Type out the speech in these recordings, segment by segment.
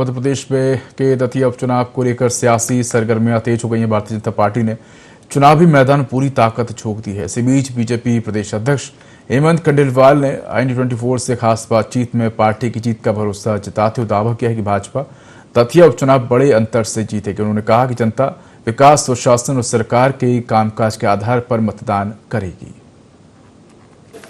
मध्य प्रदेश में के दतिया उपचुनाव को लेकर सियासी सरगर्मियां तेज हो गई हैं। भारतीय जनता पार्टी ने चुनावी मैदान में पूरी ताकत झोंक दी है। इसी बीच बीजेपी प्रदेश अध्यक्ष हेमंत खंडेलवाल ने IND24 से खास बातचीत में पार्टी की जीत का भरोसा जताते हुए दावा किया है कि भाजपा दतिया उपचुनाव बड़े अंतर से जीतेगी। उन्होंने कहा कि जनता विकास, सुशासन और सरकार के कामकाज के आधार पर मतदान करेगी।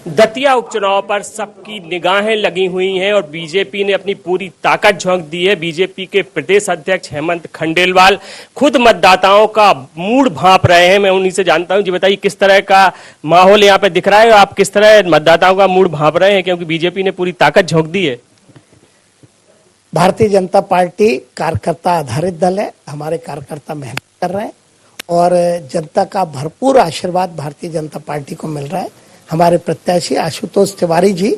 दतिया उपचुनाव पर सबकी निगाहें लगी हुई हैं और बीजेपी ने अपनी पूरी ताकत झोंक दी है। बीजेपी के प्रदेश अध्यक्ष हेमंत खंडेलवाल खुद मतदाताओं का मूड भांप रहे हैं। मैं उन्हीं से जानता हूं, जी बताइए किस तरह का माहौल यहाँ पे दिख रहा है और आप किस तरह मतदाताओं का मूड भांप रहे हैं, क्योंकि बीजेपी ने पूरी ताकत झोंक दी है। भारतीय जनता पार्टी कार्यकर्ता आधारित दल है। हमारे कार्यकर्ता मेहनत कर रहे हैं और जनता का भरपूर आशीर्वाद भारतीय जनता पार्टी को मिल रहा है। हमारे प्रत्याशी आशुतोष तिवारी जी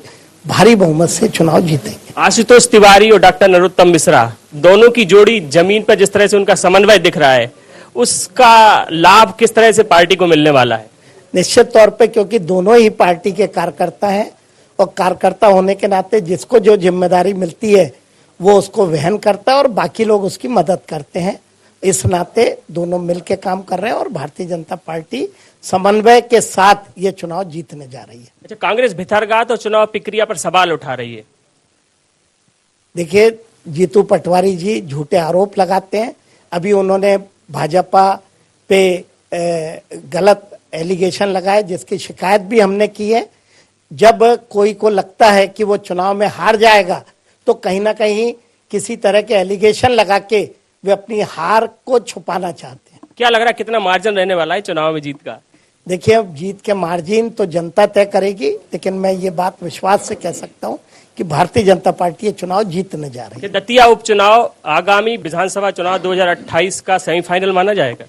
भारी बहुमत से चुनाव जीतेंगे। आशुतोष तिवारी और डॉक्टर नरोत्तम मिश्रा दोनों की जोड़ी जमीन पर जिस तरह से उनका समन्वय दिख रहा है, उसका लाभ किस तरह से पार्टी को मिलने वाला है? निश्चित तौर पे, क्योंकि दोनों ही पार्टी के कार्यकर्ता हैं और कार्यकर्ता होने के नाते जिसको जो जिम्मेदारी मिलती है वो उसको वहन करता है और बाकी लोग उसकी मदद करते हैं। इस नाते दोनों मिलकर काम कर रहे हैं और भारतीय जनता पार्टी समन्वय के साथ ये चुनाव जीतने जा रही है। अच्छा, कांग्रेस भितरघात और चुनाव प्रक्रिया पर सवाल उठा रही है। देखिए, जीतू पटवारी जी झूठे आरोप लगाते हैं। अभी उन्होंने भाजपा पे गलत एलिगेशन लगाए, जिसकी शिकायत भी हमने की है। जब कोई को लगता है कि वो चुनाव में हार जाएगा तो कहीं ना कहीं किसी तरह के एलिगेशन लगा के वे अपनी हार को छुपाना चाहते हैं। क्या लग रहा है कितना मार्जिन रहने वाला है चुनाव में जीत का? देखिए, अब जीत के मार्जिन तो जनता तय करेगी, लेकिन मैं ये बात विश्वास से कह सकता हूं कि भारतीय जनता पार्टी ये चुनाव जीतने जा रही है। दतिया उपचुनाव आगामी विधानसभा चुनाव 2028 का सेमीफाइनल माना जाएगा?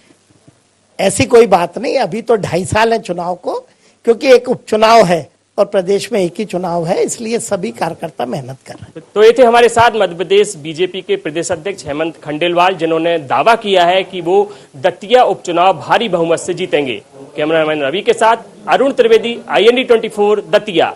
ऐसी कोई बात नहीं। अभी तो 2.5 साल है चुनाव को, क्योंकि एक उपचुनाव है और प्रदेश में एक ही चुनाव है, इसलिए सभी कार्यकर्ता मेहनत कर रहे हैं। तो ये थे हमारे साथ मध्य प्रदेश बीजेपी के प्रदेश अध्यक्ष हेमंत खंडेलवाल, जिन्होंने दावा किया है कि वो दतिया उपचुनाव भारी बहुमत से जीतेंगे। कैमरामैन रवि के साथ अरुण त्रिवेदी, IND24 दतिया।